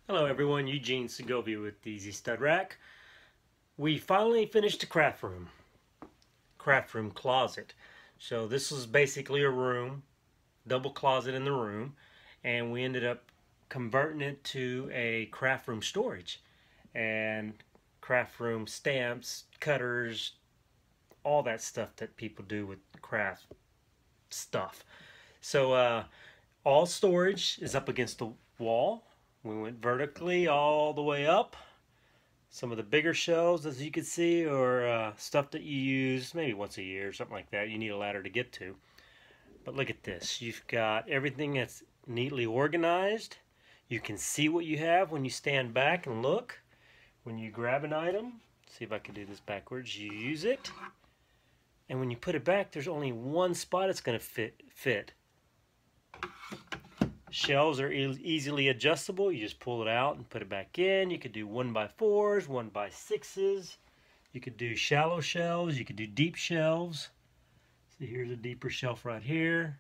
Hello everyone, Eugene Segovia with EZStudRack. We finally finished the Craftroom closet. So this was basically a room, double closet in the room, and we ended up converting it to a Craftroom storage. And Craftroom stamps, cutters, all that stuff that people do with craft stuff. So all storage is up against the wall. We went vertically all the way up. Some of the bigger shelves, as you can see, are stuff that you use maybe once a year or something like that. You need a ladder to get to. But look at this. You've got everything that's neatly organized. You can see what you have when you stand back and look. When you grab an item, see if I can do this backwards, you use it. And when you put it back, there's only one spot it's going to fit. Shelves are easily adjustable. You just pull it out and put it back in. You could do 1x4s, 1x6s. You could do shallow shelves. You could do deep shelves. See, here's a deeper shelf right here.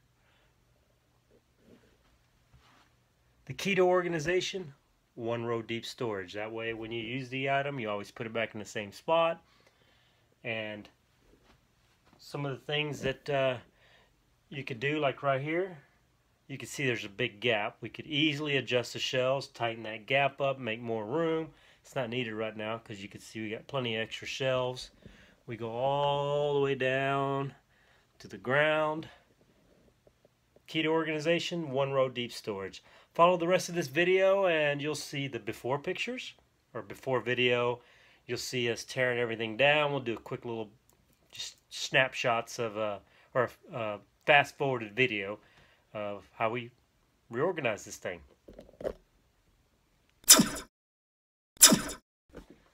The key to organization, one row deep storage. That way when you use the item, you always put it back in the same spot. And some of the things that you could do, like right here, you can see there's a big gap. We could easily adjust the shelves, tighten that gap up, make more room. It's not needed right now because you can see we got plenty of extra shelves. We go all the way down to the ground. Key to organization, one row deep storage. Follow the rest of this video and you'll see the before pictures, or before video. You'll see us tearing everything down. We'll do a quick little just snapshots of or a fast forwarded video of how we reorganize this thing.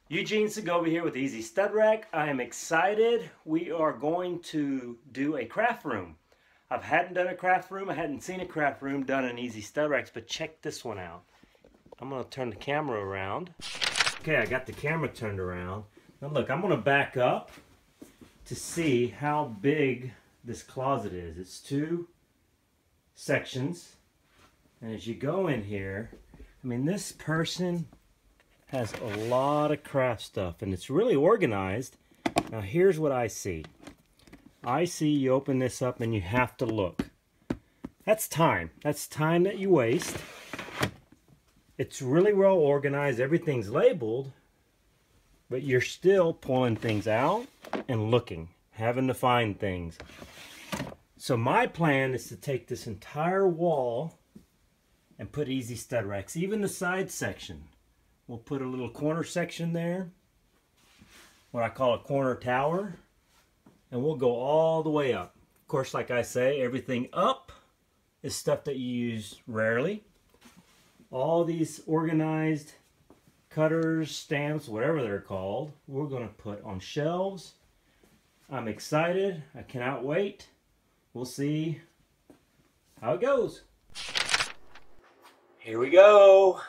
Eugene Segovia here with EZStudRack. I am excited. We are going to do a craft room. I hadn't done a craft room. I hadn't seen a craft room done in EZStudRacks, but check this one out. I'm going to turn the camera around. Okay, I got the camera turned around. Now look, I'm going to back up to see how big this closet is. It's two sections, and as you go in here, I mean, this person has a lot of craft stuff and it's really organized. Now here's what I see. I see you open this up and you have to look. That's time. That's time that you waste. It's really well organized. Everything's labeled, but you're still pulling things out and looking, having to find things. So my plan is to take this entire wall and put EZStudRacks, even the side section. We'll put a little corner section there, what I call a corner tower, and we'll go all the way up. Of course, like I say, everything up is stuff that you use rarely. All these organized cutters, stamps, whatever they're called, we're going to put on shelves. I'm excited. I cannot wait. We'll see how it goes. Here we go.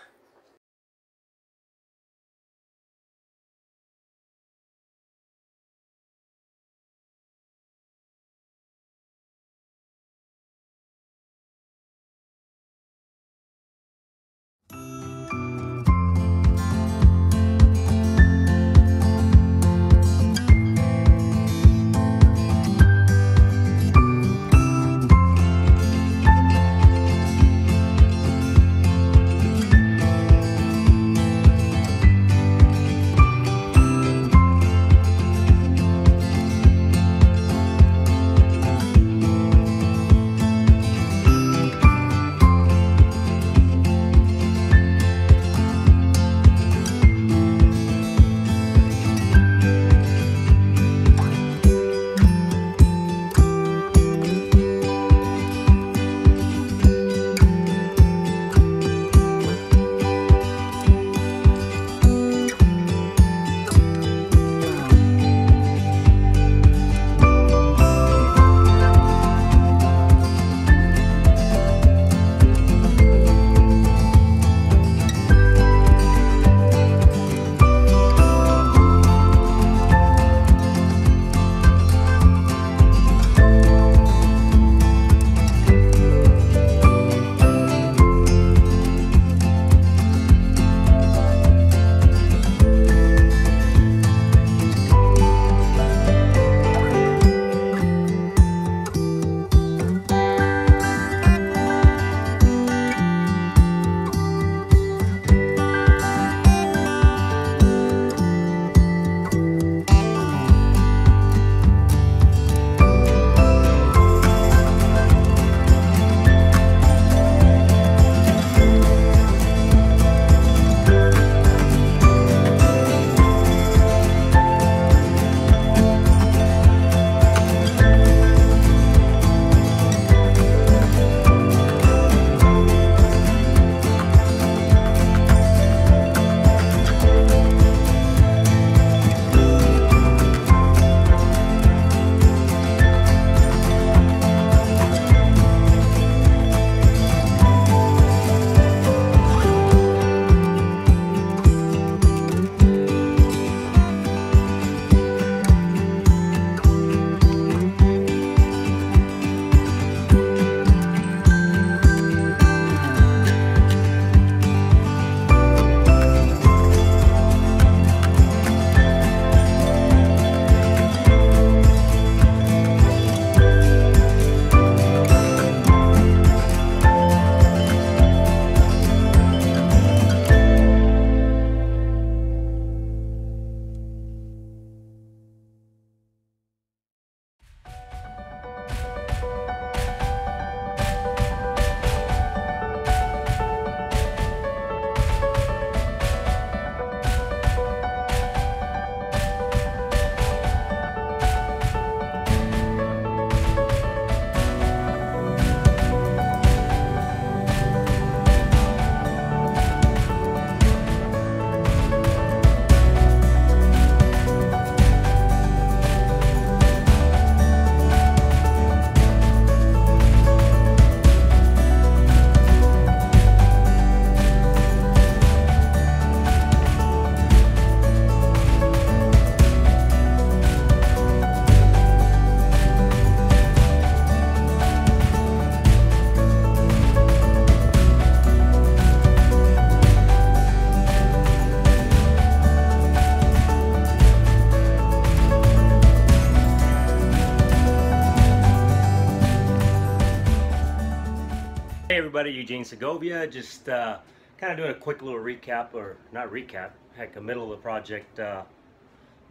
everybody, Eugene Segovia. Just kind of doing a quick little recap, or not recap, heck, a middle of the project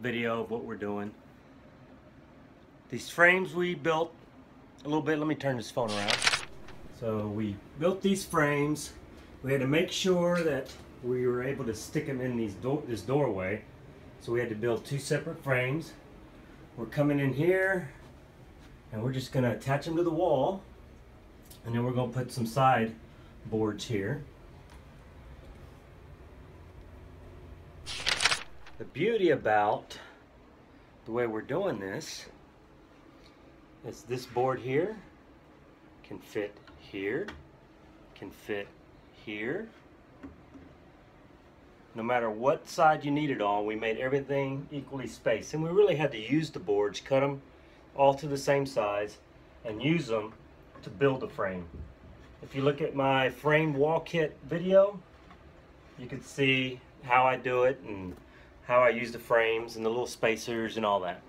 video of what we're doing. These frames we built a little bit. Let me turn this phone around. So we built these frames. We had to make sure that we were able to stick them in this doorway. So we had to build two separate frames. We're coming in here and we're just going to attach them to the wall. And then we're going to put some side boards here. The beauty about the way we're doing this is this board here can fit here, can fit here. No matter what side you need it on, we made everything equally spaced. And we really had to use the boards, cut them all to the same size, and use them to build a frame. If you look at my frame wall kit video, you can see how I do it and how I use the frames and the little spacers and all that.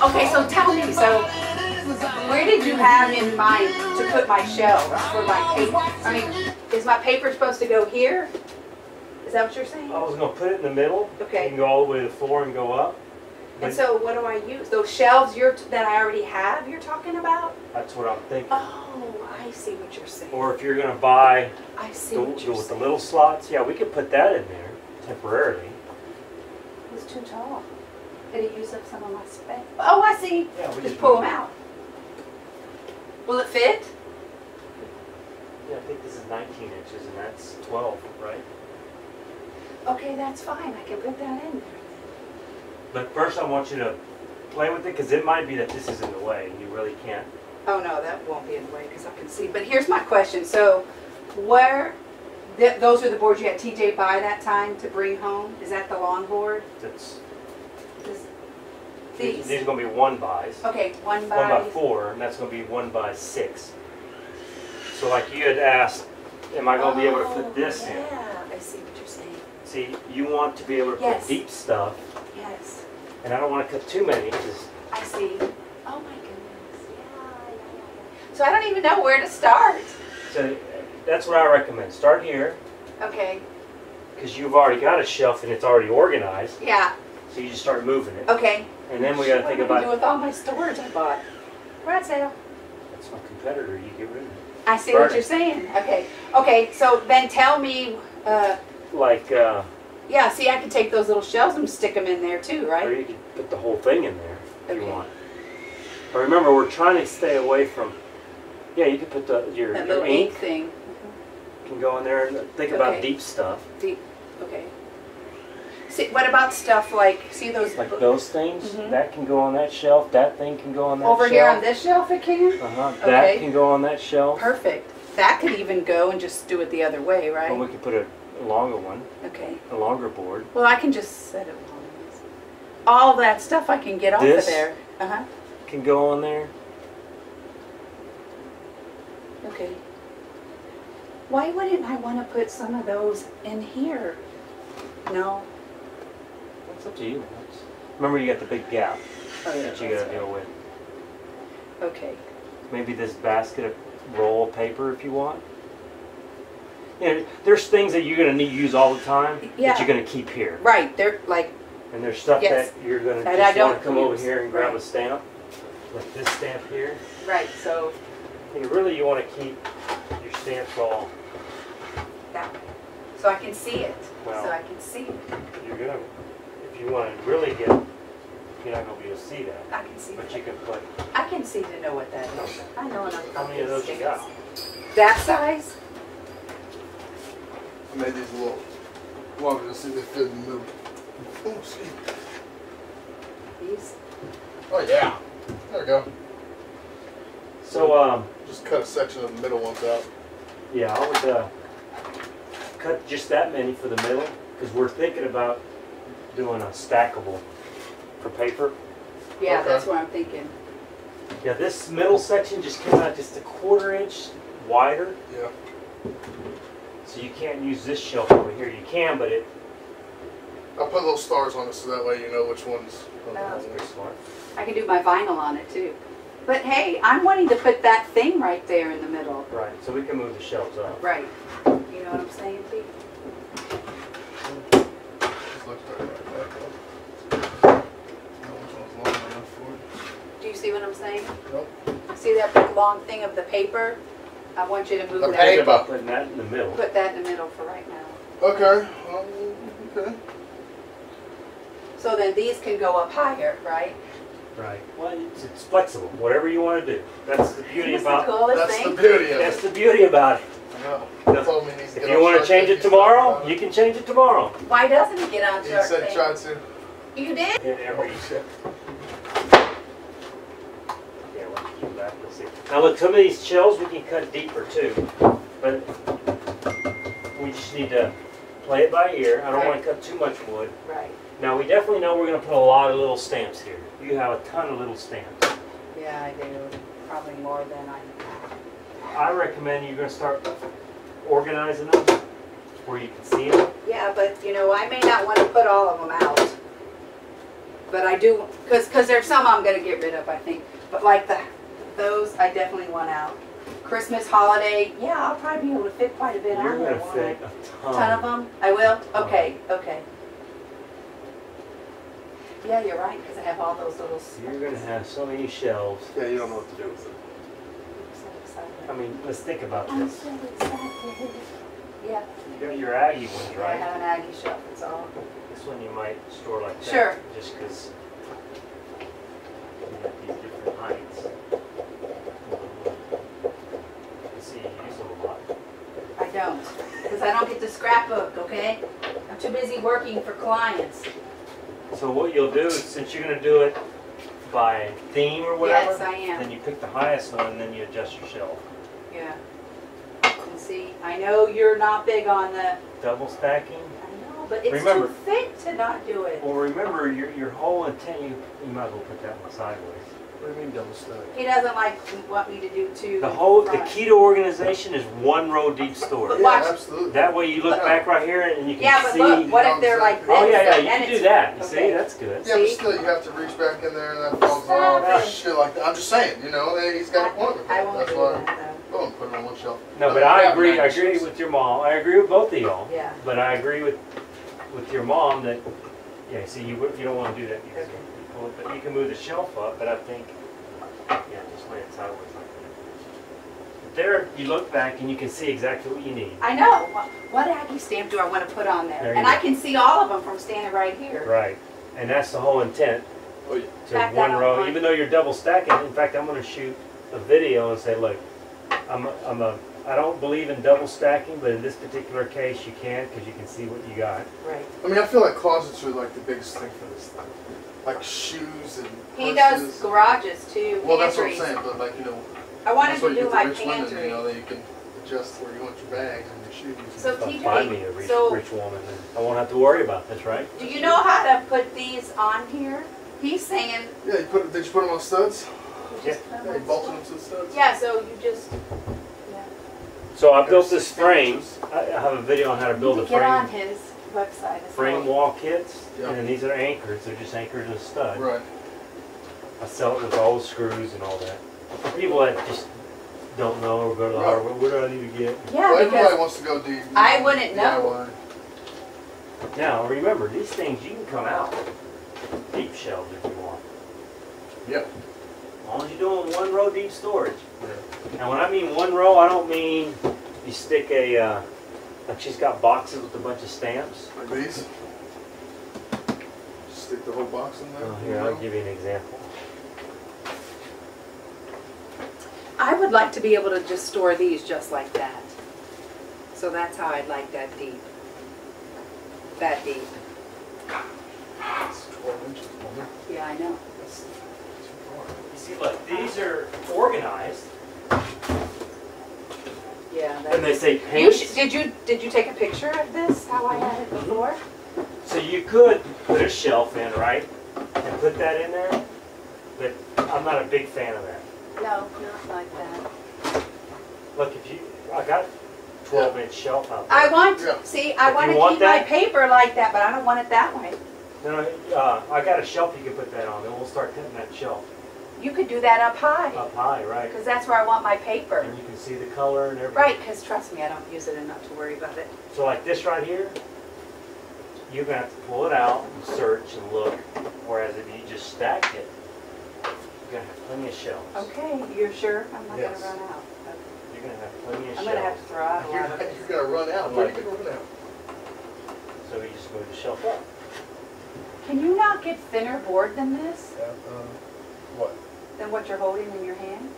Okay, so tell me, so where did you have in mind to put my shelves for my paper? I mean, is my paper supposed to go here? Is that what you're saying? I was going to put it in the middle. Okay. You can go all the way to the floor and go up. And so what do I use? Those shelves that I already have you're talking about? That's what I'm thinking. Oh, I see what you're saying. Or if you're going to buy I see what you're with the saying. little slots, yeah, we could put that in there temporarily. It's too tall. Did it use up some of my space? Oh, I see. Yeah, we Just pull them out. Will it fit? Yeah, I think this is 19 inches and that's 12, right? Okay, that's fine. I can put that in there. But first I want you to play with it because it might be that this is in the way and you really can't. Oh no, that won't be in the way because I can see. But here's my question. So those are the boards you had TJ buy that time to bring home? Is that the long board? These are going to be 1x. Okay, 1x. 1x4, and that's going to be 1x6. So like you had asked, am I going to be able to put this in? Yeah, I see what you're saying. See, you want to be able to put deep stuff. Yes. And I don't want to cut too many. I see. Oh my goodness. Yeah. So I don't even know where to start. So that's what I recommend. Start here. Okay. Because you've already got a shelf and it's already organized. Yeah. So you just start moving it. Okay. And then we got to think about. What do I do with all my storage I bought? Garage sale. That's my competitor. You get rid of it. I see what you're saying. Okay. Okay. So then tell me. Yeah. See, I can take those little shelves and stick them in there too, right? Or you can put the whole thing in there if you want. But remember, we're trying to stay away from. Yeah, you can put your little ink thing. Can go in there and think about deep stuff. Deep. Okay. See, what about stuff like, see those... Like those things, that can go on that shelf, that thing can go on that shelf. Over here on this shelf it can? That can go on that shelf. Perfect. That could even go and just do it the other way, right? Or we could put a longer one. Okay. A longer board. Well, I can just set it on this. All that stuff I can get off of there. Can go on there. Okay. Why wouldn't I want to put some of those in here? No. It's up to you. Remember, you got the big gap that you got to deal with. Okay. Maybe this basket of roll of paper if you want. You know, there's things that you're going to need to use all the time that you're going to keep here. Right. They're like. And there's stuff that you're going to just want to come over here and grab a stamp, like this stamp here. Right. So. And really, you want to keep your stamps all that way, so I can see it. Well, so I can see it. You're gonna, if you want to really get, you're not gonna be able to see that. I can see. But you can put. I can see to know what that is. Okay. I know enough. How many of those you got? That size? I made these little longer to see if they fit in the middle. Oh, see. These? Oh yeah. There we go. So just cut a section of the middle ones out. Yeah, I would cut just that many for the middle because we're thinking about doing a stackable for paper. Yeah, that's what I'm thinking. Yeah, this middle section just came out just a 1/4 inch wider. Yeah. So you can't use this shelf over here. You can, but it. I'll put little stars on it so that way you know which ones. That's pretty smart. I can do my vinyl on it too. But hey, I'm wanting to put that thing right there in the middle. Right, so we can move the shelves up. Right. You know what I'm saying, Pete? Do you see what I'm saying? Nope. See that big long thing of the paper? I want you to move The that. paper. About putting that in the middle. Put that in the middle for right now. Okay. Okay. So then these can go up higher, right? Right. Well, it's flexible. Whatever you want to do. That's the beauty about. That's the beauty of it. That's the beauty about it. I know. Told me he needs to If get you on want to Shark change Tank, it tomorrow, you can change it tomorrow. Why doesn't he get on He Shark said Tank? he tried to. You did? In every shit. Yeah, once you come back, you'll see. Now look, some of these shells we can cut deeper too, but we just need to play it by ear. I don't want to cut too much wood. Right. Now we definitely know we're going to put a lot of little stamps here. You have a ton of little stamps. Yeah, I do. Probably more than I recommend you're going to start organizing them where you can see them. Yeah, but you know, I may not want to put all of them out. But I do, because there's some I'm going to get rid of, I think. But like those, I definitely want out. Christmas, holiday, yeah, I'll probably be able to fit quite a bit You're on there. going to fit a ton. Ton of them? I will? Okay, okay. Yeah, you're right, because I have all those little... You're going to have so many shelves. Yeah, you don't know what to do with it. I'm so excited. I mean, let's think about I'm this. so excited. Yeah. You got your Aggie ones, I right? have an Aggie shelf, it's all. This one you might store like that. Sure. Just because you got these different heights. You see, you use them a lot. I don't, because I don't get to scrapbook, okay? I'm too busy working for clients. So what you'll do is, since you're going to do it by theme or whatever, Yes, I am. then you pick the highest one and then you adjust your shelf. Yeah. And see, I know you're not big on the... Double stacking. I know, but it's Remember- too thick to not do it. Well, remember your whole intent. You might as well put that one sideways. What do you mean double stack? He doesn't want me to do two. The key to organization is one row deep storage. But watch. Yeah, absolutely. That way you look back right here and you can Yeah, but see. look, what if they're like this? Oh yeah, yeah, you and can do it's- that. You okay. see, that's good. Yeah, but See? still, you have to reach back in there and that falls Stop off. it. Shit like that. I'm just saying, you know, he's got a point with I that. won't That's do why that I won't put it on one shelf. No, but I agree. I agree with your mom. I agree with both of y'all. Yeah. But I agree with your mom that, yeah. See, you don't want to do that because Okay. you pull it, but you can move the shelf up. But I think, yeah, just lay it sideways like that. But there, you look back and you can see exactly what you need. I know. What Aggie stamp do I want to put on there? There you And go. I can see all of them from standing right here. Right, and that's the whole intent. Oh, yeah. To Back that one up row, one. even though you're double stacking. In fact, I'm going to shoot a video and say, look, I don't believe in double stacking, but in this particular case, you can because you can see what you got. Right. I mean, I feel like closets are like the biggest thing for this thing. Like shoes and He purses. does garages too. Well, that's what I'm pantries. saying, but like, you know, I wanted that's why to you do get the my rich women, pantry. you know, that you can adjust where you want your bags and your shoes. So If I find me a TJ, rich woman, then I won't have to worry about this, right? do you know how to put these on here? He's saying. Yeah, did you put them on studs? You just put Yeah, them you bolted on them to the studs? Yeah, so you just. Yeah. So I built this frame. I have a video on how to You build need a to get on frame. his website as Frame well. wall kits, Yeah. and then these are anchors. They're just anchored in a stud. Right. I sell it with all the screws and all that. For people that just don't know or go to the Right. hardware, what do I need to get? Yeah, Well, everybody because wants to go deep. I wouldn't know. DIY. Now remember, these things you can come out deep shelves if you want. Yeah. As long as you're doing one row deep storage. And when I mean one row, I don't mean you stick a, like she's got boxes with a bunch of stamps. Like these. Just stick the whole box in there. Oh, here, I'll give you an example. I would like to be able to just store these just like that. So that's how I'd like that deep. That deep. It's 12 inches, woman. Yeah, I know. That's too far. You see, look, these are organized. Yeah. And they say You paint. did you take a picture of this? How I had it before? So you could put a shelf in, right? And put that in there. But I'm not a big fan of that. No, not like that. Look, I got a 12-inch shelf out there. I want. Yeah. See, I If want you to want keep my that- paper like that, but I don't want it that way. No, I got a shelf you can put that on, and we'll start cutting that shelf You could do that up high, up high, right? because that's where I want my paper. And you can see the color and everything. Right, because trust me, I don't use it enough to worry about it. So like this right here, you're going to have to pull it out and search and look, whereas if you just stack it, you're going to have plenty of shelves. Okay, you're sure? I'm not Yes. going to run out. You're going to have plenty of I'm going to have shelves. to throw out a lot of You're it. gonna run out. Where are you gonna run out? So we just move the shelf up. Can you not get thinner board than this? What? Than what you're holding in your hand?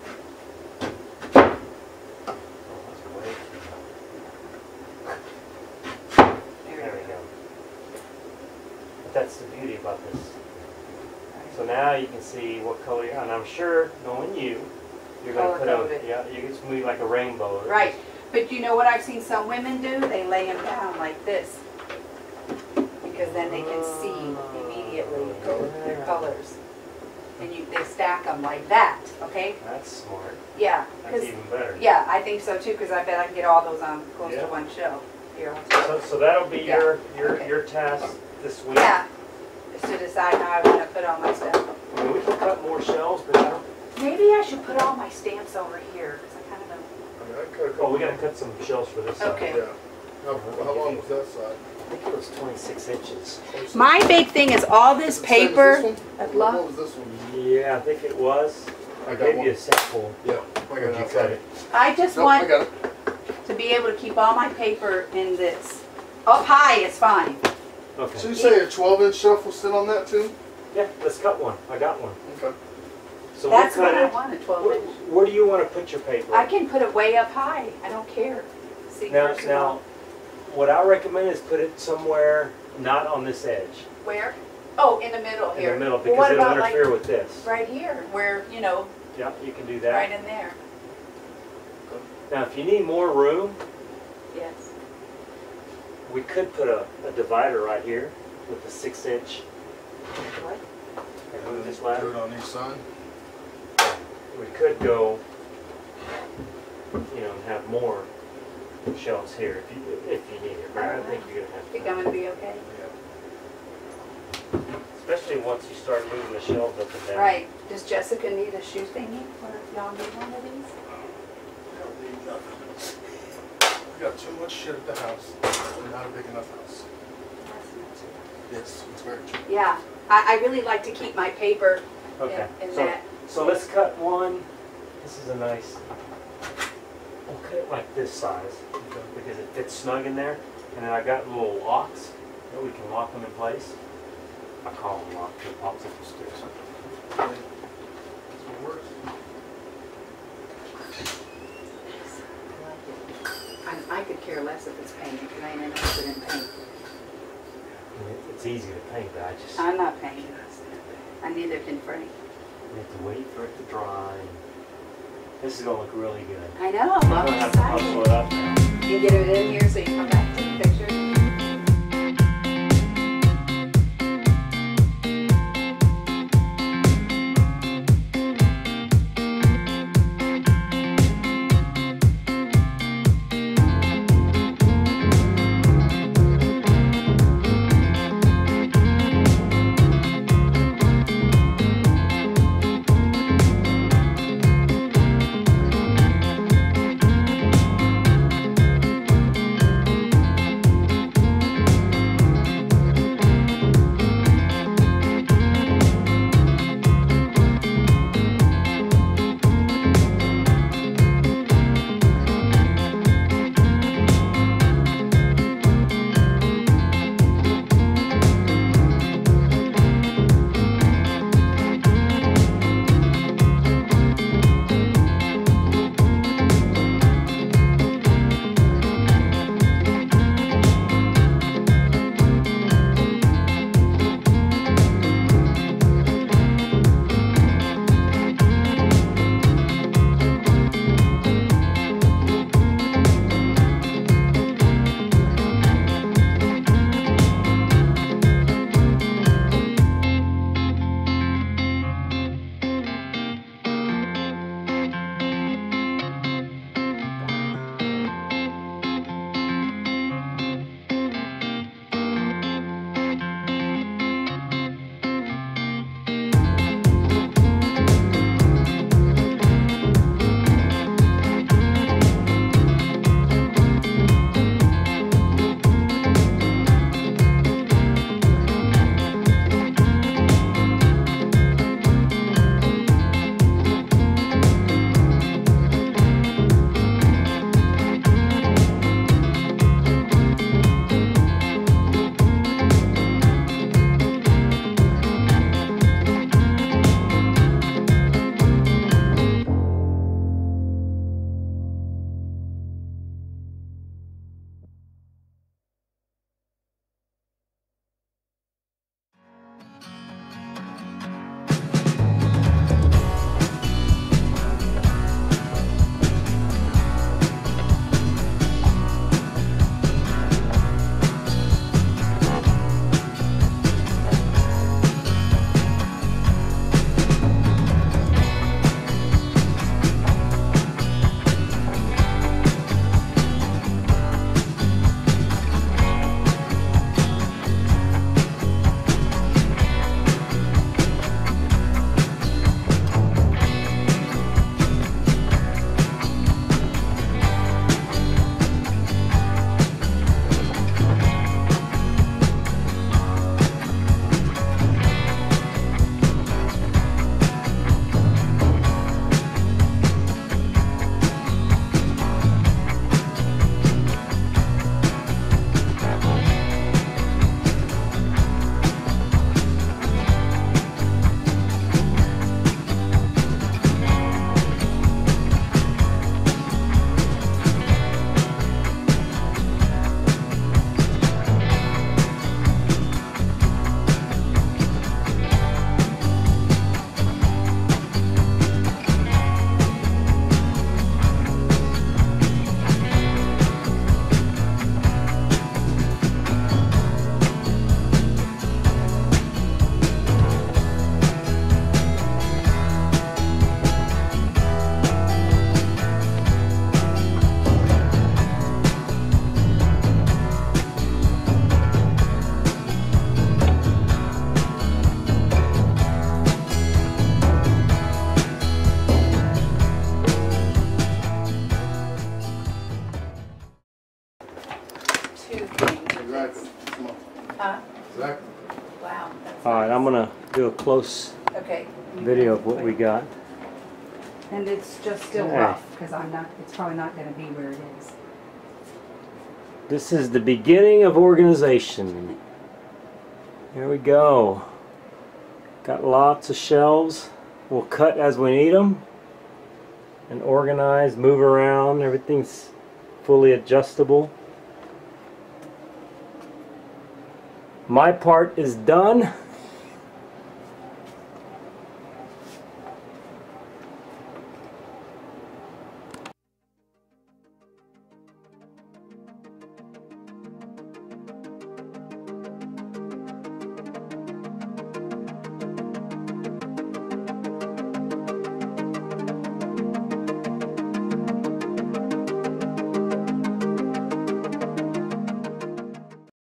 Oh, that's way too There we go. But that's the beauty about this. So now you can see what color, and I'm sure, knowing you, you're going to put Color-code it. yeah, you can move like a rainbow. Right, but you know what I've seen some women do? They lay them down like this. Because then they can see immediately their colors. And they stack them like that, okay? That's smart. Yeah. That's 'cause- even better. Yeah, I think so too, because I bet I can get all those on close Yeah. to one shelf. Here, I'll So that'll be Yeah, okay. your task this week. Yeah, just to decide how I want to put all my stuff. I mean, we can cut more shelves, but I don't. Maybe I should put all my stamps over here, because I kind of don't. I mean, I cut a couple. Oh, we gotta cut some shelves for this side. Okay. Yeah. How long was that side? I think it was 26 inches. My big thing is all this Is it the same as paper. this one? I'd What love. was this one? Yeah, I think it was. I I got gave one. you a sample. Yeah, I Where'd got you it cut outside. it? I just Nope, I want got it. to be able to keep all my paper in this. Up high is fine. Okay. So you say a 12-inch shelf will sit on that too? Yeah, let's cut one. I got one. Okay. So That's we'll what cut I it. want, a 12 Where, inch. where do you want to put your paper? I can put it way up high. I don't care. See, Now, first of all. now, what I recommend is put it somewhere not on this edge. Where? Oh, in the middle In here. the middle, Well, because what it'll about, interfere like, with this. right here, where, you know, Yeah, you can do that. right in there. Now, if you need more room, Yes. we could put a divider right here with a 6-inch. What? And move this Do ladder. it on each side. We could go, you know, and have more shelves here if you need it. But I think you're gonna have Think to. I'm gonna be okay? Especially once you start moving the shelves up and down. Right. Does Jessica need a shoe thingy? Or y'all need one of these? I don't need nothing. We got too much shit at the house. We're not a big enough house. Yes, it's very true. Yeah. I really like to keep my paper Okay. in So, that. so let's cut one. This is a nice. We'll cut it like this size because it fits snug in there. And then I got little locks that we can lock them in place. I call them lock popsicle sticks. That's what works. I could care less if it's painted because I ain't interested in paint. It's easy to paint, but I just I'm not painting. I neither can Frank. you have to wait for it to dry. This is gonna look really good. I know. I'm I'm gonna have to hustle excited. it up now. You get it in here so you come back to the picture. Exactly. Wow. That's Alright, nice. I'm gonna do a close Okay. video of what we got. And it's just still Yeah. rough, because it's probably not gonna be where it is. This is the beginning of organization. Here we go. Got lots of shelves. We'll cut as we need them. And organize, move around. Everything's fully adjustable. My part is done.